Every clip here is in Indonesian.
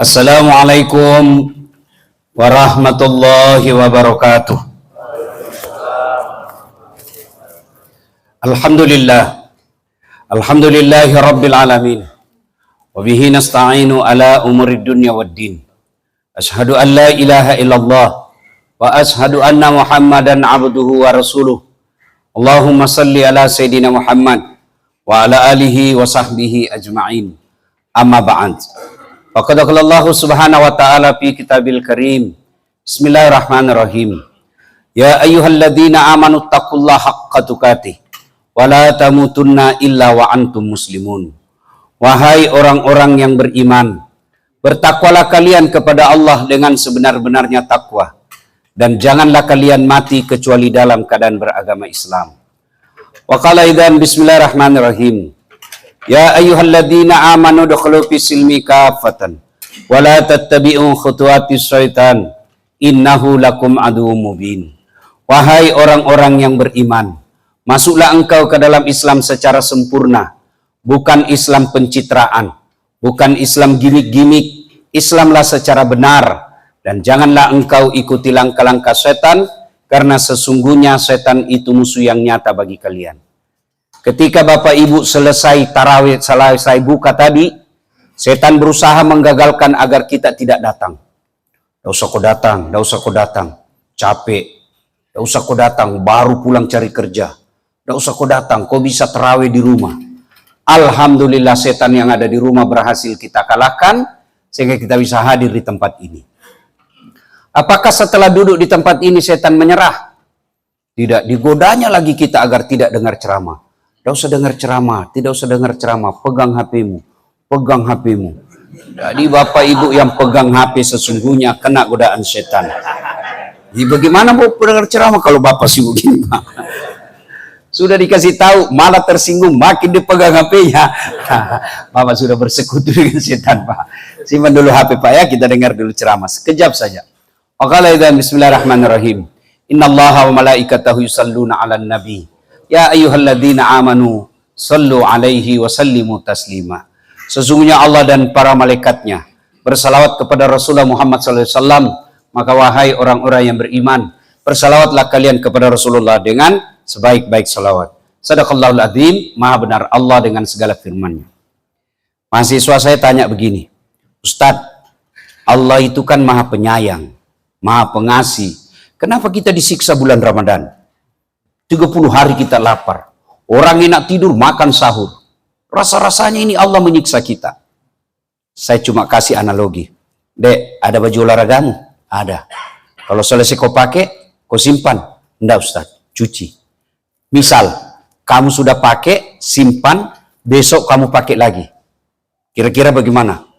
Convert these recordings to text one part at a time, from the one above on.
Assalamualaikum warahmatullahi wabarakatuh. Alhamdulillahi rabbil alamin. Wa bihi nasta'inu ala umurid dunya waddin. Ashhadu an la ilaha illallah wa ashhadu anna Muhammadan abduhu wa rasuluh. Allahumma salli ala Sayyidina Muhammad wa ala alihi wa sahbihi ajma'in. Amma ba'd. Faqad qala Allah subhanahu wa ta'ala fi kitabil karim. Bismillahirrahmanirrahim. Ya ayyuhalladzina amanu taqullaha haqqa tuqatih wa la tamutunna illa wa antum muslimun. Wahai orang-orang yang beriman, bertakwalah kalian kepada Allah dengan sebenar-benarnya takwa, dan janganlah kalian mati kecuali dalam keadaan beragama Islam. Wa qala idzan bismillahirrahmanirrahim. Ya ayyuhalladzina amanu dukhulu fis silmi kafatan wa la tattabi'u khutuwatis syaitan innahu lakum aduwwum mubin. Wahai orang-orang yang beriman, masuklah engkau ke dalam Islam secara sempurna, bukan Islam pencitraan, bukan Islam gimmick-gimmick. Islamlah secara benar, dan janganlah engkau ikuti langkah-langkah setan, karena sesungguhnya setan itu musuh yang nyata bagi kalian. Ketika Bapak Ibu selesai tarawih, selesai buka tadi, setan berusaha menggagalkan agar kita tidak datang. Tidak usah kau datang, tidak usah kau datang, capek. Tidak usah kau datang, baru pulang cari kerja. Tidak usah kau datang, kau bisa tarawih di rumah. Alhamdulillah setan yang ada di rumah berhasil kita kalahkan, sehingga kita bisa hadir di tempat ini. Apakah setelah duduk di tempat ini setan menyerah? Tidak, digodanya lagi kita agar tidak dengar ceramah. Tidak usah dengar ceramah, tidak usah dengar ceramah, pegang HP-mu, pegang HP-mu. Jadi Bapak Ibu yang pegang HP sesungguhnya kena godaan setan. Jadi bagaimana mau dengar ceramah kalau Bapak sibuk gini, Pak? Sudah dikasih tahu, malah tersinggung, makin dipegang HP-nya. Bapak sudah bersekutu dengan setan, Pak. Simpan dulu HP, Pak, ya, kita dengar dulu ceramah, sekejap saja. Bismillahirrahmanirrahim. Innallaha wa malaikatahu yusalluna 'alan nabi. Ya ayyuhalladzina amanu sallu alaihi wa sallimu taslima. Sesungguhnya Allah dan para malaikatnya bersalawat kepada Rasulullah Muhammad SAW. Maka wahai orang-orang yang beriman, bersalawatlah kalian kepada Rasulullah dengan sebaik-baik salawat. Sadaqallahul adzim, maha benar Allah dengan segala firman-Nya. Mahasiswa saya tanya begini, Ustadz, Allah itu kan maha penyayang, maha pengasih. Kenapa kita disiksa bulan Ramadan? 30 hari kita lapar. Orang enak tidur, makan sahur. Rasa-rasanya ini Allah menyiksa kita. Saya cuma kasih analogi. Dek, ada baju olahragamu? Ada. Kalau selesai kau pakai, kau simpan. Enggak Ustaz, cuci. Misal, kamu sudah pakai, simpan, besok kamu pakai lagi. Kira-kira bagaimana?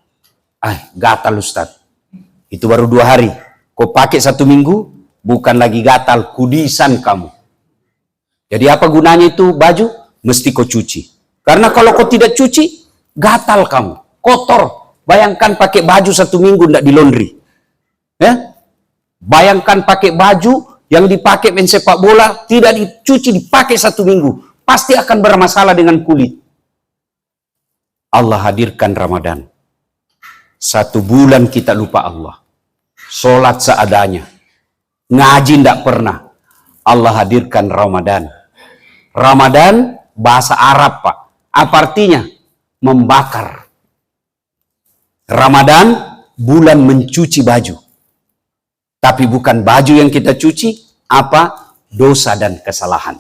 Gatal Ustaz. Itu baru 2 hari. Kau pakai 1 minggu, bukan lagi gatal, kudisan kamu. Jadi apa gunanya itu baju? Mesti kau cuci. Karena kalau kau tidak cuci, gatal kamu, kotor. Bayangkan pakai baju 1 minggu tidak di laundry. Ya? Bayangkan pakai baju yang dipakai main sepak bola, tidak dicuci, dipakai 1 minggu. Pasti akan bermasalah dengan kulit. Allah hadirkan Ramadan. 1 bulan kita lupa Allah. Sholat seadanya. Ngaji tidak pernah. Allah hadirkan Ramadan. Ramadan bahasa Arab, Pak. Apa artinya? Membakar. Ramadan bulan mencuci baju. Tapi bukan baju yang kita cuci, apa? Dosa dan kesalahan.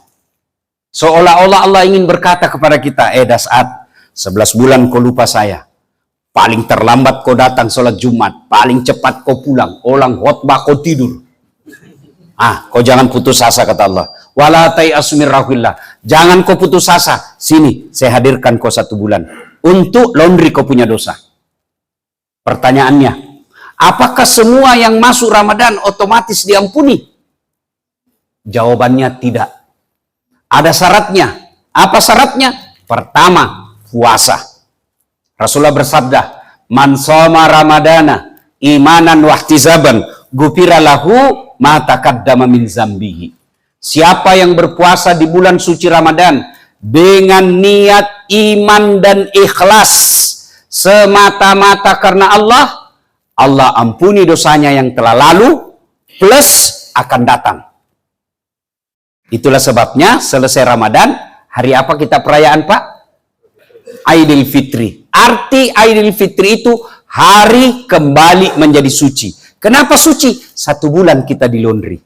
Seolah-olah Allah ingin berkata kepada kita, Das'ad, 11 bulan kau lupa saya. Paling terlambat kau datang sholat Jumat, paling cepat kau pulang, ulang khotbah kau tidur. Kau jangan putus asa, kata Allah. Wala tai'asu min rauhillah. Jangan kau putus asa. Sini, saya hadirkan kau 1 bulan untuk laundry kau punya dosa. Pertanyaannya, apakah semua yang masuk Ramadan otomatis diampuni? Jawabannya tidak. Ada syaratnya. Apa syaratnya? Pertama, puasa. Rasulullah bersabda, "Man shoma Ramadana imanan wahtisaban, ghufira lahu ma taqaddama min zambihi." Siapa yang berpuasa di bulan suci Ramadan dengan niat iman dan ikhlas semata-mata karena Allah, Allah ampuni dosanya yang telah lalu plus akan datang. Itulah sebabnya selesai Ramadan, hari apa kita perayaan, Pak? Aidil Fitri. Arti Aidil Fitri itu hari kembali menjadi suci. Kenapa suci? 1 bulan kita di laundry.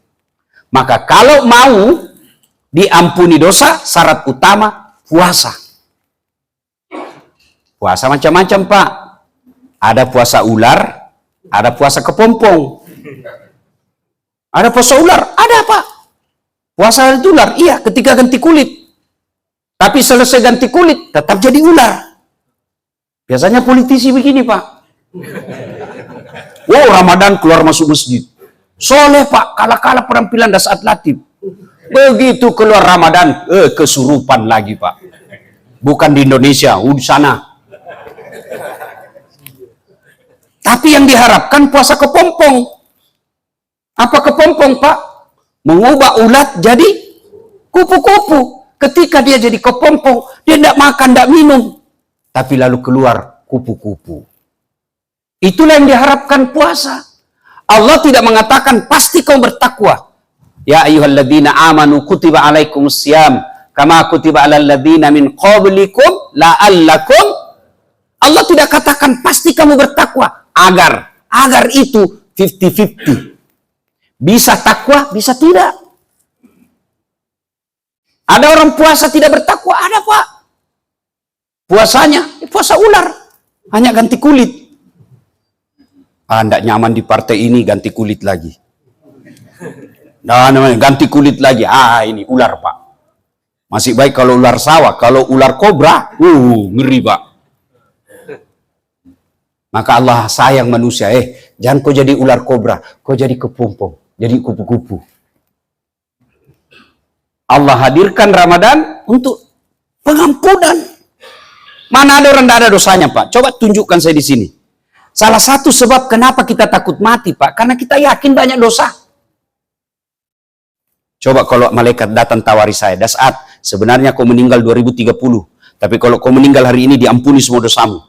Maka kalau mau diampuni dosa, syarat utama puasa. Puasa macam-macam, Pak. Ada puasa ular, ada puasa kepompong. Ada puasa ular, ada, Pak. Puasa ular, iya, ketika ganti kulit. Tapi selesai ganti kulit, tetap jadi ular. Biasanya politisi begini, Pak. Wow, Ramadan keluar masuk masjid. Soleh, Pak, kalah-kalah penampilan das atletik. Begitu keluar Ramadan, kesurupan lagi, Pak. Bukan di Indonesia, di sana. Tapi yang diharapkan puasa kepompong. Apa kepompong, Pak? Mengubah ulat jadi kupu-kupu. Ketika dia jadi kepompong, dia tidak makan, tidak minum. Tapi lalu keluar kupu-kupu. Itulah yang diharapkan puasa. Allah tidak mengatakan pasti kau bertakwa. Ya ayyuhalladzina amanu kutiba alaikumusiyam kama kutiba alal ladzina min qablikum la'allakum. Allah tidak katakan pasti kamu bertakwa. Agar itu 50-50. Bisa takwa, bisa tidak. Ada orang puasa tidak bertakwa, ada, Pak. Puasanya puasa ular, hanya ganti kulit. Tidak nyaman di partai ini, ganti kulit lagi. Nah, ganti kulit lagi. Ini ular, Pak. Masih baik kalau ular sawah, kalau ular kobra, ngeri, Pak. Maka Allah sayang manusia, jangan kau jadi ular kobra, kau jadi kepompong, jadi kupu-kupu. Allah hadirkan Ramadan untuk pengampunan. Mana ada orang tidak ada dosanya, Pak? Coba tunjukkan saya di sini. Salah satu sebab kenapa kita takut mati, Pak, karena kita yakin banyak dosa. Coba kalau malaikat datang tawari saya, Dasat, sebenarnya kau meninggal 2030, tapi kalau kau meninggal hari ini diampuni semua dosamu.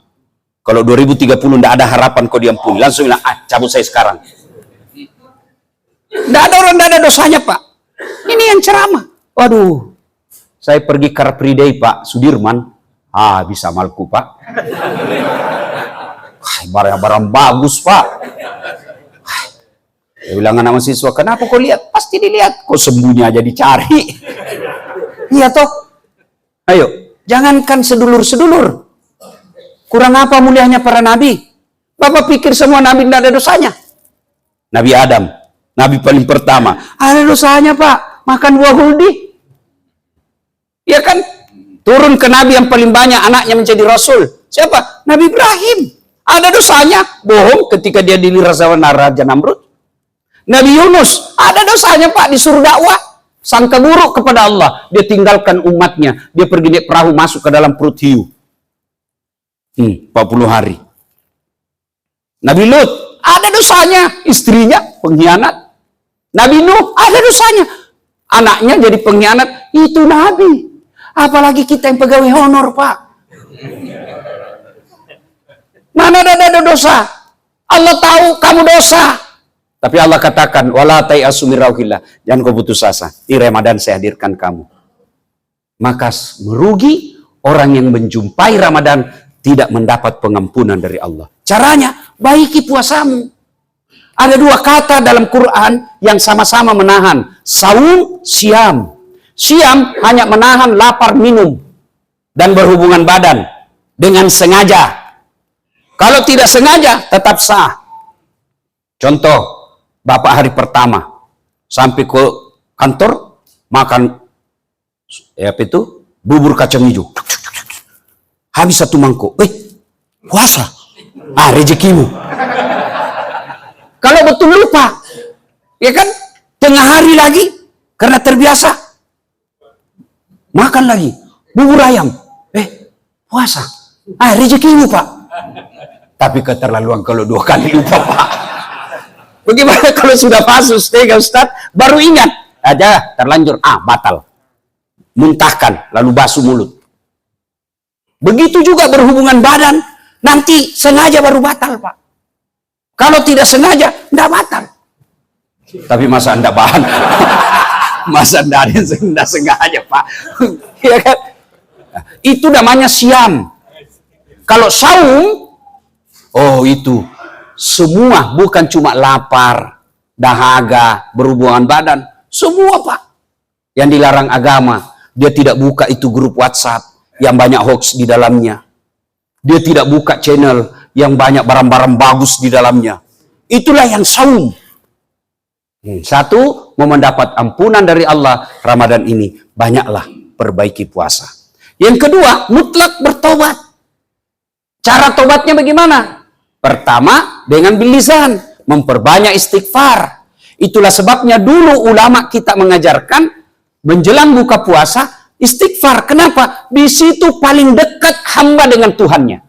Kalau 2030 tidak ada harapan kau diampuni, langsung bilang, cabut saya sekarang. Tidak ada orang, tidak ada dosanya, Pak. Ini yang ceramah. Waduh, saya pergi Car Free Day, Pak, Sudirman. Bisa malku, Pak. Barang-barang bagus, Pak. Saya bilang anak mahasiswa, kenapa kau lihat? Pasti dilihat. Kok sembunyi aja dicari. Iya toh? Ayo, jangankan sedulur-sedulur. Kurang apa mulianya para nabi? Bapak pikir semua nabi tidak ada dosanya? Nabi Adam, nabi paling pertama. Ada dosanya, Pak. Makan buah huldi. Ya kan? Turun ke nabi yang paling banyak anaknya menjadi rasul. Siapa? Nabi Ibrahim. Ada dosanya. Bohong ketika dia dilihat sama Raja Namrud. Nabi Yunus. Ada dosanya, Pak. Disuruh dakwah. Sangka buruk kepada Allah. Dia tinggalkan umatnya. Dia pergi naik perahu masuk ke dalam perut hiu. 40 hari. Nabi Lut, ada dosanya. Istrinya pengkhianat. Nabi Nuh, ada dosanya. Anaknya jadi pengkhianat. Itu Nabi. Apalagi kita yang pegawai honor, Pak. Mana ada dosa? Allah tahu kamu dosa. Tapi Allah katakan, wala tayasu min rauhillah. Jangan kau putus asa. Di Ramadan saya hadirkan kamu. Maka merugi orang yang menjumpai Ramadan tidak mendapat pengampunan dari Allah. Caranya, baiki puasamu. Ada 2 kata dalam Quran yang sama-sama menahan. Saum, siam. Siam hanya menahan lapar minum dan berhubungan badan dengan sengaja. Kalau tidak sengaja, tetap sah. Contoh, Bapak hari pertama sampai ke kantor makan bubur kacang hijau. Habis 1 mangkok. Puasa. Rezekimu. Kalau betul lupa, ya kan? Tengah hari lagi, karena terbiasa, makan lagi. Bubur ayam. Puasa. Rezekimu, Pak. Tapi keterlaluan kalau 2 kali lupa, Pak. Bagaimana kalau sudah pasus, Ustaz, baru ingat. Aja, terlanjur. Batal. Muntahkan, lalu basuh mulut. Begitu juga berhubungan badan, nanti sengaja baru batal, Pak. Kalau tidak sengaja, tidak batal. Tapi masa Anda bahan? Masa Anda ada yang tidak sengaja, Pak? Ya kan? Itu namanya siam. Kalau saum, oh itu semua, bukan cuma lapar, dahaga, berhubungan badan, semua Pak. Yang dilarang agama, dia tidak buka itu grup WhatsApp yang banyak hoax di dalamnya. Dia tidak buka channel yang banyak barang-barang bagus di dalamnya. Itulah yang saum. Satu, mau mendapat ampunan dari Allah Ramadan ini, banyaklah perbaiki puasa. Yang kedua, mutlak bertobat. Cara tobatnya bagaimana? Pertama, dengan bilisan, memperbanyak istighfar. Itulah sebabnya dulu ulama kita mengajarkan menjelang buka puasa istighfar. Kenapa? Di situ paling dekat hamba dengan Tuhannya.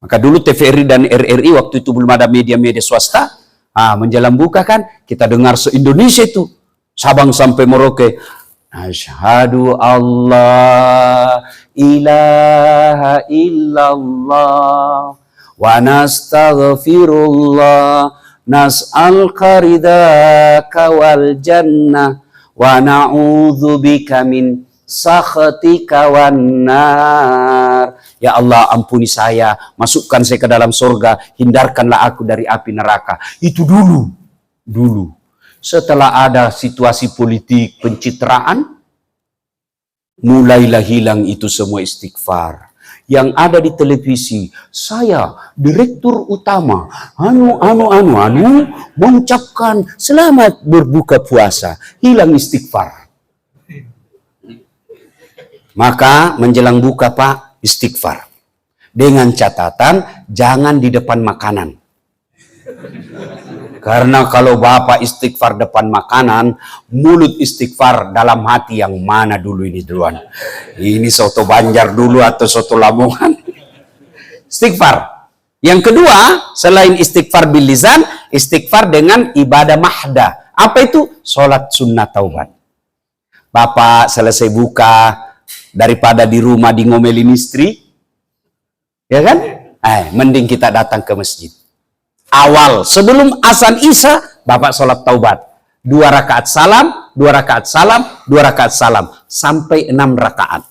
Maka dulu TVRI dan RRI waktu itu belum ada media-media swasta. Menjelang buka kan kita dengar se-Indonesia itu, Sabang sampai Merauke, asyhadu Allah ilaha illallah wa nastaghfirullah nas'al qaridaka wal jannah wa na'udzubika min sakhatika wan nar. Ya Allah, ampuni saya, masukkan saya ke dalam surga, hindarkanlah aku dari api neraka. Itu dulu. Setelah ada situasi politik pencitraan, mulailah hilang itu semua istighfar. Yang ada di televisi, saya direktur utama mengucapkan selamat berbuka puasa, hilang istighfar. Maka menjelang buka Pak, istighfar. Dengan catatan, jangan di depan makanan. Karena kalau Bapak istighfar depan makanan, mulut istighfar dalam hati yang mana dulu ini duluan? Ini soto Banjar dulu atau soto Lamongan? Istighfar. Yang kedua, selain istighfar bil lisan, istighfar dengan ibadah mahdah. Apa itu? Sholat sunnah taubat. Bapak selesai buka, daripada di rumah di ngomelin istri, ya kan? Mending kita datang ke masjid. Awal, sebelum azan Isya, Bapak sholat taubat. 2 rakaat salam, 2 rakaat salam, 2 rakaat salam. Sampai 6 rakaat.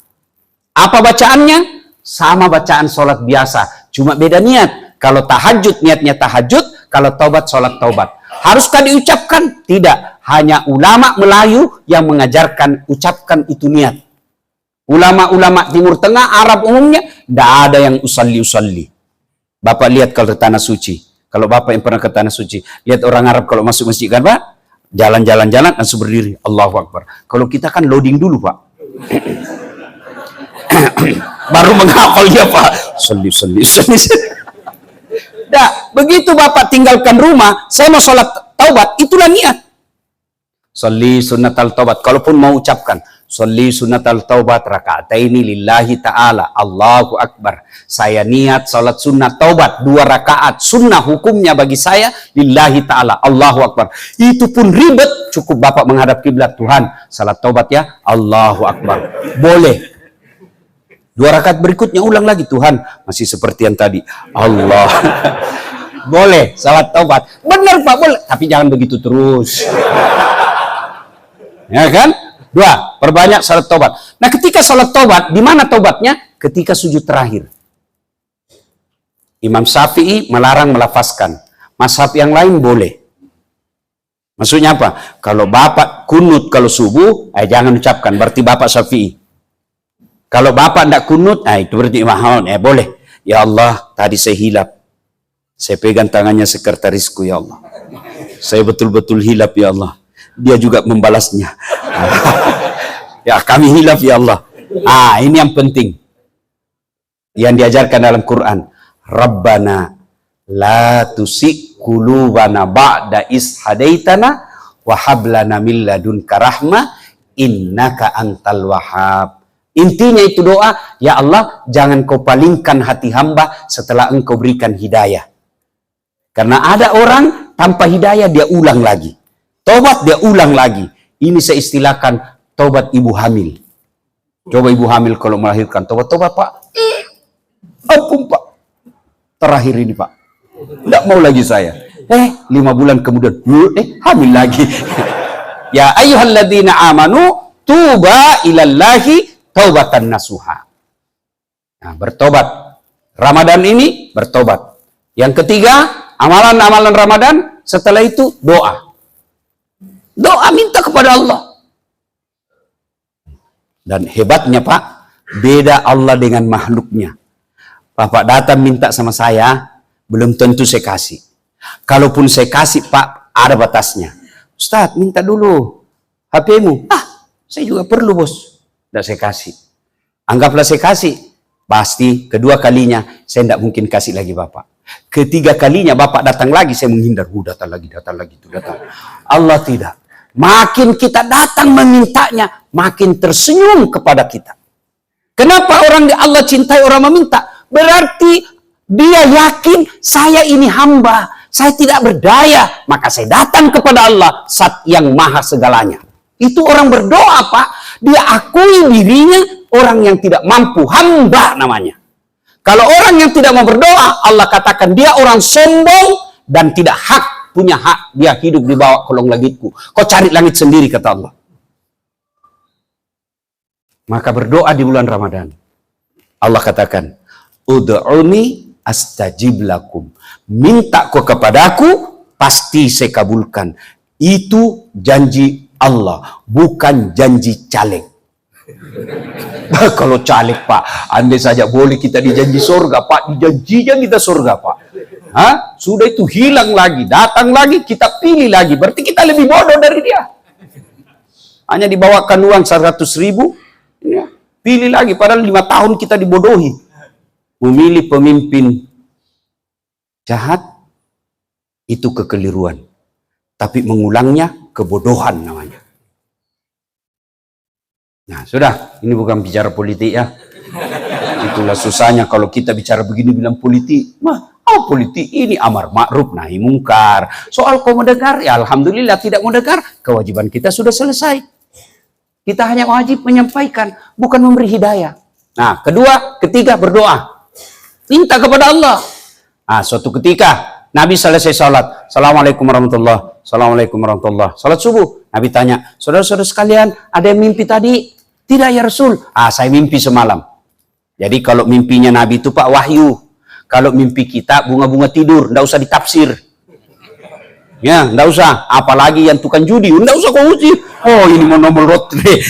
Apa bacaannya? Sama bacaan sholat biasa. Cuma beda niat. Kalau tahajud, niatnya tahajud. Kalau taubat, sholat taubat. Haruskah diucapkan? Tidak. Hanya ulama Melayu yang mengajarkan ucapkan itu niat. Ulama-ulama Timur Tengah, Arab umumnya, tidak ada yang usalli. Bapak lihat kalau ke Tanah Suci. Kalau Bapak yang pernah ke Tanah Suci, lihat orang Arab kalau masuk masjid kan Pak, jalan-jalan langsung berdiri, Allahu Akbar. Kalau kita kan loading dulu Pak. Baru menghafal dia Pak. Salli. Nah, begitu Bapak tinggalkan rumah, saya mau sholat taubat, itulah niat. Salli sunnatal taubat. Kalaupun mau ucapkan, Salli sunnatal taubat raka'ataini lillahi ta'ala. Allahu Akbar. Saya niat salat sunnah taubat 2 rakaat. Sunnah hukumnya bagi saya lillahi ta'ala. Allahu Akbar. Itu pun ribet. Cukup Bapak menghadap kiblat. Tuhan, salat taubat ya. Allahu Akbar. Boleh. 2 rakaat berikutnya ulang lagi. Tuhan, masih seperti yang tadi. Allah. Boleh. Salat taubat. Benar Pak, boleh. Tapi jangan begitu terus. Ya kan? 2, perbanyak salat taubat. Nah, ketika salat taubat, di mana taubatnya? Ketika sujud terakhir. Imam Syafi'i melarang melafazkan. Mazhab yang lain boleh. Maksudnya apa? Kalau Bapak kunut kalau subuh, jangan ucapkan, berarti Bapak Syafi'i. Kalau Bapak tidak kunut, itu berarti Imam boleh. Ya Allah, tadi saya hilap. Saya pegang tangannya sekretarisku, ya Allah. Saya betul-betul hilap, ya Allah. Dia juga membalasnya. Ya, kami hilaf ya Allah. Ini yang penting. Yang diajarkan dalam Quran. Rabbana la tusik qulubana ba'da is hadaitana wa hab lana min ladunka rahmah innaka antal wahhab. Intinya itu doa, ya Allah, jangan kau palingkan hati hamba setelah engkau berikan hidayah. Karena ada orang tanpa hidayah dia ulang lagi. Tobat dia ulang lagi. Ini saya istilahkan tobat ibu hamil. Coba ibu hamil kalau melahirkan. Tobat Pak. Ampun Pak. Terakhir ini Pak. Tidak mau lagi saya. 5 bulan kemudian, hamil lagi. Ya ayyuhalladzina amanu tuba ilallahi taubatan nasuha. Nah, bertobat. Ramadan ini bertobat. Yang ketiga, amalan-amalan Ramadan, setelah itu doa. Doa minta kepada Allah. Dan hebatnya Pak, beda Allah dengan makhluknya. Bapak datang minta sama saya, belum tentu saya kasih. Kalaupun saya kasih Pak, ada batasnya. Ustaz, minta dulu HP-mu. Saya juga perlu bos. Tidak saya kasih. Anggaplah saya kasih. Pasti kedua kalinya saya tidak mungkin kasih lagi Bapak. Ketiga kalinya Bapak datang lagi, saya menghindar. Datang lagi, itu datang. Allah tidak. Makin kita datang memintanya, makin tersenyum kepada kita. Kenapa orang Allah cintai orang meminta? Berarti dia yakin saya ini hamba, saya tidak berdaya, maka saya datang kepada Allah, Zat yang maha segalanya. Itu orang berdoa Pak, dia akui dirinya orang yang tidak mampu, hamba namanya. Kalau orang yang tidak mau berdoa, Allah katakan dia orang sombong dan tidak punya hak, dia hidup di bawah kolong langitku. Kau cari langit sendiri, kata Allah. Maka berdoa di bulan Ramadan. Allah katakan, ud'uni astajib lakum. Minta kau kepadaku, pasti saya kabulkan. Itu janji Allah, bukan janji caleg. Kalau caleg Pak, andai saja boleh kita dijanji surga Pak, dijanjinya kita surga Pak. Sudah itu hilang lagi, datang lagi, kita pilih lagi. Berarti kita lebih bodoh dari dia. Hanya dibawakan uang 100.000, ya, pilih lagi. Padahal 5 tahun kita dibodohi. Memilih pemimpin jahat, itu kekeliruan. Tapi mengulangnya, kebodohan namanya. Nah sudah, ini bukan bicara politik ya. Itulah susahnya kalau kita bicara begini bilang politik. Politik ini amar ma'ruf nahi mungkar. Soal kau mendengar, ya alhamdulillah. Tidak mendengar, kewajiban kita sudah selesai. Kita hanya wajib menyampaikan, bukan memberi hidayah. Nah, ketiga berdoa. Minta kepada Allah. Suatu ketika Nabi selesai salat, Assalamualaikum warahmatullahi, Assalamualaikum warahmatullahi. Salat subuh, Nabi tanya, saudara-saudara sekalian, ada yang mimpi tadi? Tidak ya Rasul. Saya mimpi semalam. Jadi kalau mimpinya Nabi itu Pak wahyu. Kalau mimpi kita bunga-bunga tidur, nggak usah ditafsir. Ya, nggak usah. Apalagi yang tukang judi, nggak usah kau uji. Oh, ini mau nomor lotre.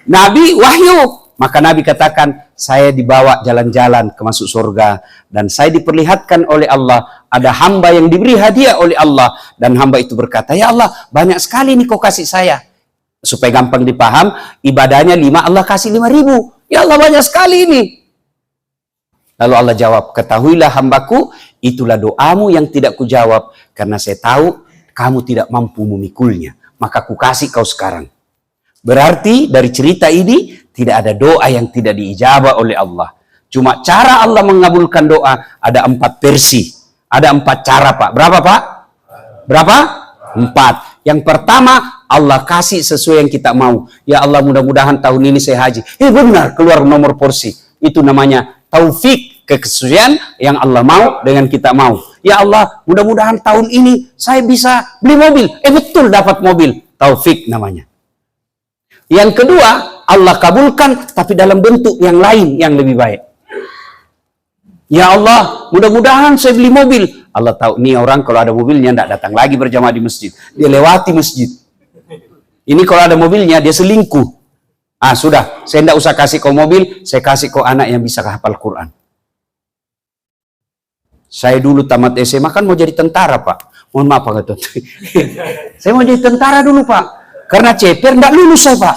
Nabi wahyu. Maka Nabi katakan, saya dibawa jalan-jalan ke masuk surga. Dan saya diperlihatkan oleh Allah, ada hamba yang diberi hadiah oleh Allah. Dan hamba itu berkata, ya Allah, banyak sekali nih kau kasih saya. Supaya gampang dipaham, ibadahnya 5, Allah kasih 5.000. Ya Allah, banyak sekali ini. Lalu Allah jawab, ketahuilah hambaku, itulah doamu yang tidak kujawab. Karena saya tahu kamu tidak mampu memikulnya. Maka ku kasih kau sekarang. Berarti dari cerita ini, tidak ada doa yang tidak diijabah oleh Allah. Cuma cara Allah mengabulkan doa, ada 4 versi. Ada 4 cara Pak. Berapa Pak? Berapa? 4. Yang pertama, Allah kasih sesuai yang kita mau. Ya Allah, mudah-mudahan tahun ini saya haji. Benar, keluar nomor porsi. Itu namanya taufik, kesesuaian yang Allah mau dengan kita mau. Ya Allah, mudah-mudahan tahun ini saya bisa beli mobil. Betul, dapat mobil. Taufik namanya. Yang kedua, Allah kabulkan tapi dalam bentuk yang lain yang lebih baik. Ya Allah, mudah-mudahan saya beli mobil. Allah tahu nih orang kalau ada mobilnya tidak datang lagi berjamaah di masjid. Dia lewati masjid. Ini kalau ada mobilnya dia selingkuh. Sudah, saya tidak usah kasih kau mobil, saya kasih kau anak yang bisa hafal Quran. Saya dulu tamat SMA kan mau jadi tentara Pak. Mohon maaf Pak Gatot. Saya mau jadi tentara dulu Pak. Karena ceper tidak lulus saya Pak.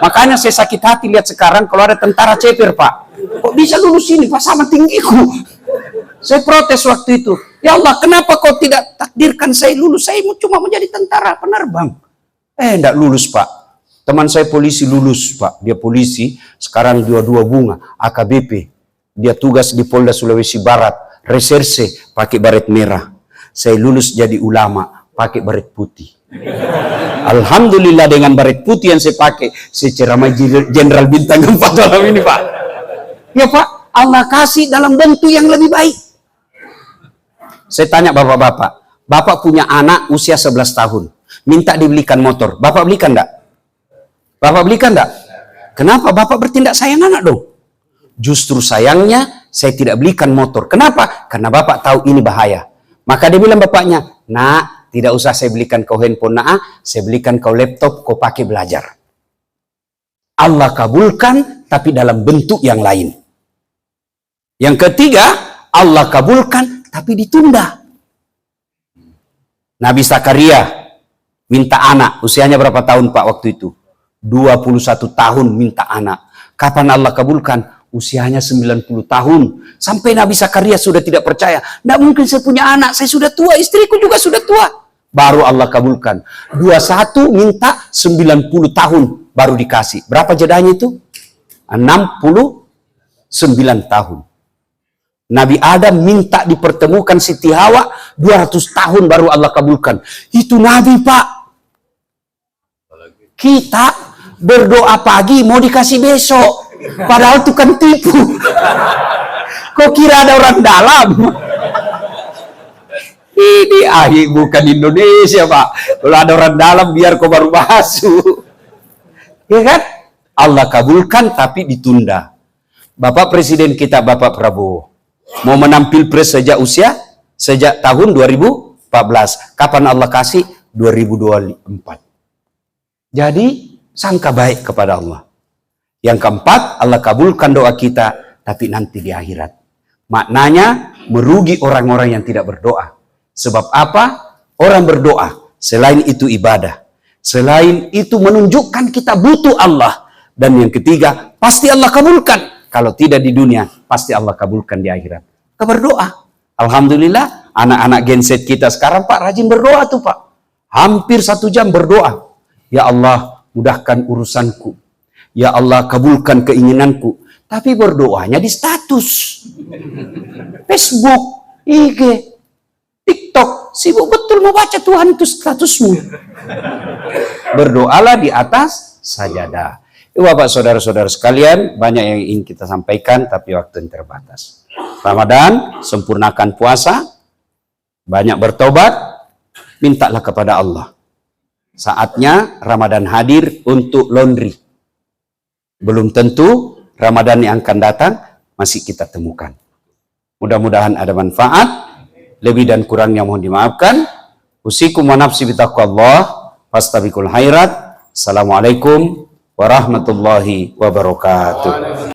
Makanya saya sakit hati lihat sekarang kalau ada tentara ceper Pak. Kok bisa lulus ini Pak sama tinggiku. Saya protes waktu itu. Ya Allah, kenapa kau tidak takdirkan saya lulus? Saya cuma mau jadi tentara penerbang. Tidak lulus Pak. Teman saya polisi lulus Pak. Dia polisi, sekarang dua bunga, AKBP. Dia tugas di Polda Sulawesi Barat. Reserse, pakai baret merah. Saya lulus jadi ulama, pakai baret putih. Alhamdulillah dengan baret putih yang saya pakai, saya ceramah Jenderal Bintang 4 malam ini Pak. Ya Pak, Allah kasih dalam bentuk yang lebih baik. Saya tanya bapak-bapak, bapak punya anak usia 11 tahun, minta dibelikan motor, bapak belikan enggak? Bapak belikan enggak? Kenapa? Bapak bertindak sayang anak dong. Justru sayangnya saya tidak belikan motor. Kenapa? Karena bapak tahu ini bahaya. Maka dia bilang bapaknya, nak, tidak usah saya belikan kau handphone, nak, saya belikan kau laptop, kau pakai belajar. Allah kabulkan, tapi dalam bentuk yang lain. Yang ketiga, Allah kabulkan, tapi ditunda. Nabi Zakaria minta anak, usianya berapa tahun Pak waktu itu? 21 tahun minta anak. Kapan Allah kabulkan? Usianya 90 tahun. Sampai Nabi Zakaria sudah tidak percaya. Tidak mungkin saya punya anak, saya sudah tua, istriku juga sudah tua. Baru Allah kabulkan. 21 minta 90 tahun baru dikasih. Berapa jedanya itu? 69 tahun. Nabi Adam minta dipertemukan Siti Hawa 200 tahun baru Allah kabulkan. Itu Nabi Pak. Kita berdoa pagi mau dikasih besok. Padahal itu kan tipu. Kok kira ada orang dalam? Ini bukan Indonesia Pak. Kalau ada orang dalam biar kau baru masuk. Ya kan? Allah kabulkan tapi ditunda. Bapak Presiden kita Bapak Prabowo mau menampil pres sejak tahun 2014. Kapan Allah kasih? 2024. Jadi sangka baik kepada Allah. Yang keempat, Allah kabulkan doa kita, tapi nanti di akhirat. Maknanya merugi orang-orang yang tidak berdoa. Sebab apa? Orang berdoa, selain itu ibadah. Selain itu menunjukkan kita butuh Allah. Dan yang ketiga, pasti Allah kabulkan. Kalau tidak di dunia, pasti Allah kabulkan di akhirat. Kita berdoa. Alhamdulillah, anak-anak Gen Z kita sekarang Pak rajin berdoa tuh Pak. Hampir 1 jam berdoa. Ya Allah, mudahkan urusanku. Ya Allah, kabulkan keinginanku. Tapi berdoanya di status. Facebook, IG, TikTok. Sibuk betul membaca Tuhan itu statusmu. Berdoalah di atas sajadah. Bapak saudara-saudara sekalian, banyak yang ingin kita sampaikan, tapi waktu yang terbatas. Ramadan, sempurnakan puasa, banyak bertobat, mintalah kepada Allah. Saatnya Ramadan hadir untuk laundry. Belum tentu Ramadan yang akan datang masih kita temukan. Mudah-mudahan ada manfaat. Lebih dan kurangnya mohon dimaafkan. Usikum wa nafsi bitaqwallah. Fastabiqul khairat. Assalamualaikum warahmatullahi wabarakatuh.